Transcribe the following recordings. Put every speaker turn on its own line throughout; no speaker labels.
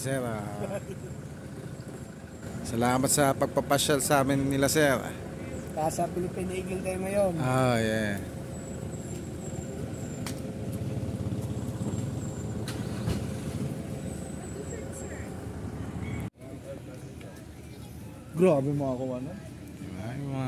sir. Salamat sa pagpapasyal sa amin nila, sir.
Nasa Philippine Eagle tayo ngayon.
Oh, yeah.
Grabe mga kuha na.
Ay, mga...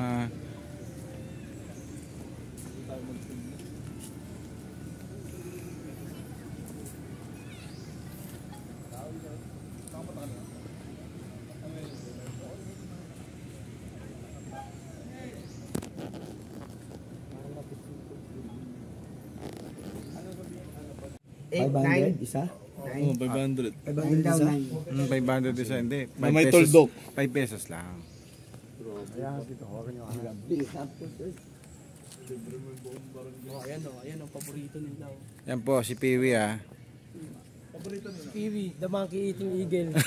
Eight, 500 isa?
Oo, 500.
500 isa?
500 isa, hindi.
Na may toldok.
5 pesos lang.
Ayan, dito. Huwag nyo. Ayan ang paborito nila.
Yan po, si Piwi
Paborito nila? Piwi, the monkey eating eagle.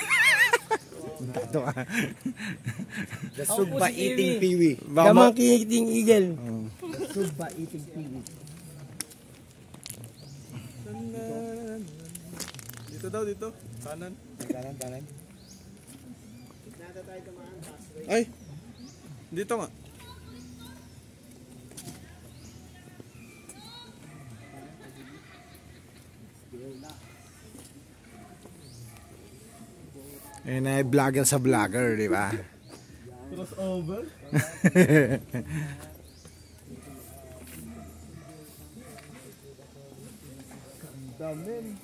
Ito ka.
The Sugba eating
Piwi.
The monkey eating eagle. The Sugba eating Piwi.
Dito daw, dito. Kanan.
Kanan.
Ay! Dito nga.
Ayun ay vlogger sa vlogger, di ba?
Crossover?
Damin.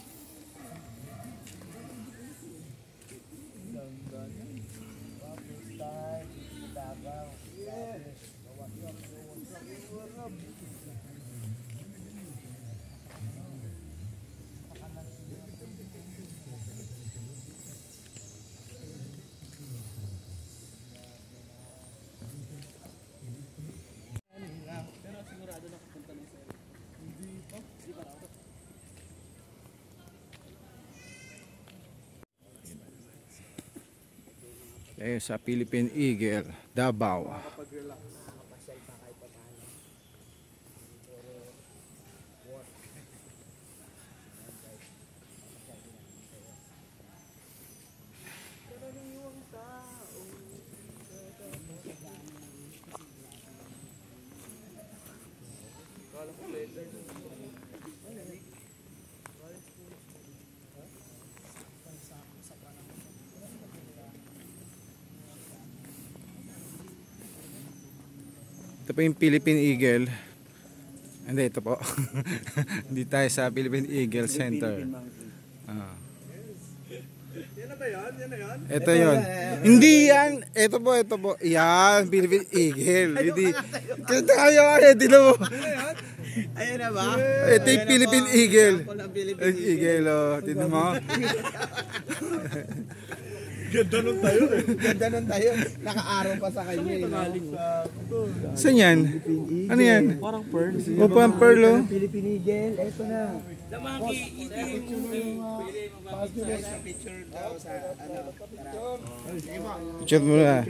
Sa Philippine Eagle, Davao. Ito po yung Philippine Eagle. Hindi, ito po. Hindi tayo sa Philippine Eagle Center.
Yan na ba yan? Yan na yan?
Ito yun. Hindi yan. Ito po. Yan, Philippine Eagle. Hindi. Kita kayo, dito mo.
Ayan na ba?
Ito yung Philippine Eagle. Eagle, oh. Tignan mo.
Ganda nun tayo eh.
Ganda nun tayo. Naka-araw pa sa kanya.
Saan yan? Ano yan?
Parang pearl.
O, parang pearl, oh.
Philippine Eagle. Ito na.
The monkey eating
Picture daw sa
Picture mo na.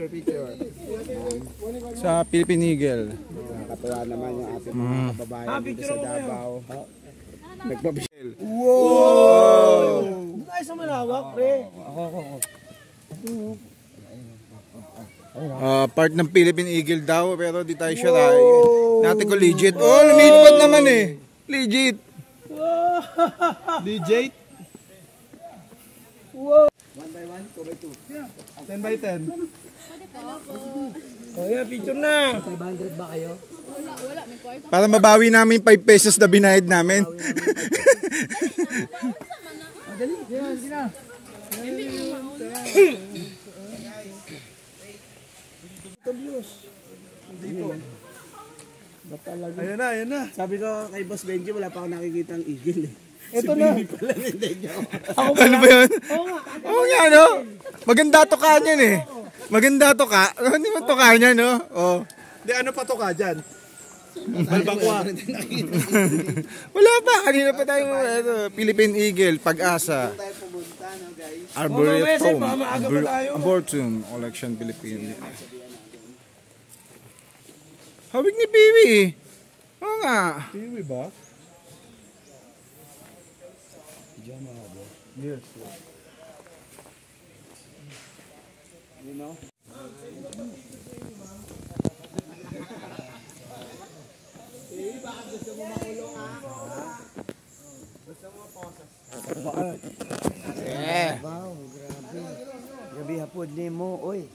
Sa Philippine Eagle.
Nakakatuwa naman yung ating mga kababayan dito sa Davao. Nagpapicture.
Wow!
Ay, sa malawak, pre.
Part ng Philippine Eagle daw, pero di tayo sure. Natin ko legit. Oh, lumilipad naman eh. Legit.
DJ?
Wow. 1 by 1, 2 by 2.
Yeah. 10 by 10.
Oh, yeah, picture na. 500 ba kayo?
Wala.
Para mabawi namin 5 pesos na binayad namin.
Dali, sige na.
Hindi po.
Ayan
na.
Sabi ko kay Boss Benji, wala pa ako nakikita ang eagle eh.
Ito na.
Ano ba yun? Oo nga, no? Maganda to ka niyan eh. Maganda to ka. Hindi mo to ka niyan, no? Oh.
Hindi, ano pa to ka dyan? Balbakwa.
Wala pa. Kanina pa tayo. Philippine Eagle, Pag-asa. Arboretum. Arboretum. Collection Philippine. Hawig ni Piwi. Oo nga.
Piwi ba?
Yes. You know?
Yeah.
Wow, grabe. Grabe hapod ni mo, oy.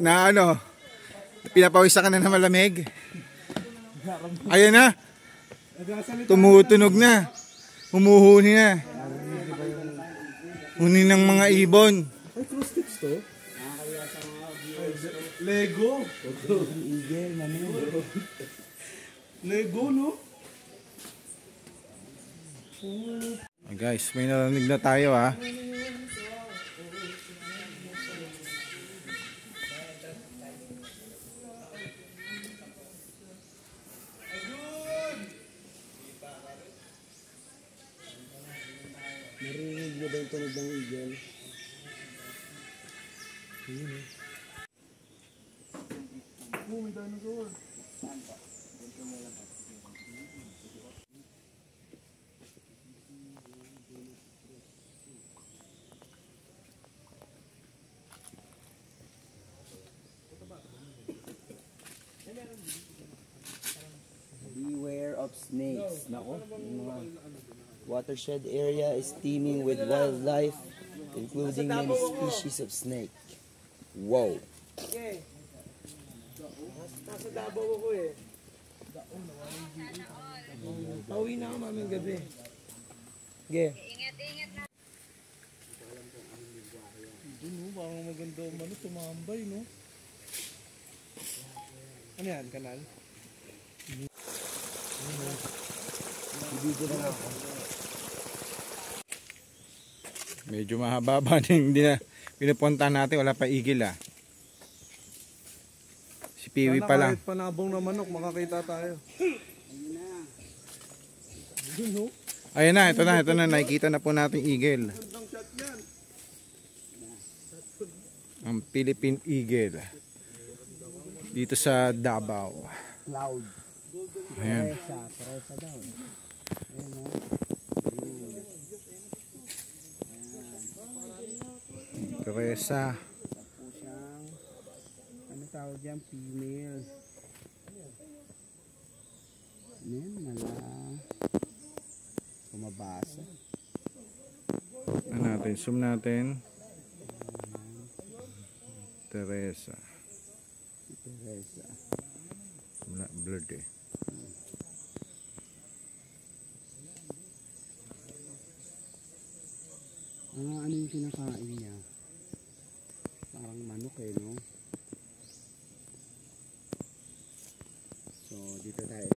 Na ano, pinapawisan ka na malamig. Ayan na. Tumutunog na. Humuhuni na. Huni ng mga ibon.
Ay, cross sticks to? Lego.
Eagle, mami.
Lego, no?
Guys, may narinig na tayo ha.
Narinig niyo ba yung tunog ng eagle? Beware of snakes. Nako, yung mga watershed area is teeming with wildlife, including many species of snake. Wow.
Nasa Davao ako eh. Pauwi na ako maming gabi.
Ge.
Doon, parang maganda umano, tumambay, no? Ano yan, kanal?
Ibigyan na ako.
Medyo mahaba ba hindi na pinupunta natin, wala pa igil ah. Si Piwi pa lang.
Kahit panabong na manok, makakita tayo. Ayun, no?
Ayun na, ito na, nakikita na po natin igil.
Gandang shot yan.
Ang Philippine Eagle. Dito sa Davao.
Cloud.
Ayan.
Presa daw. Ayan o.
Teresa.
Po siyang, ano tawag dyan? Female. Ayan, kumabasa.
Ano natin, zoom natin. Teresa.
Presa.
Wala, blurred eh.
Ano yung kinakain niya? Parang manok eh, no? So, dito tayo.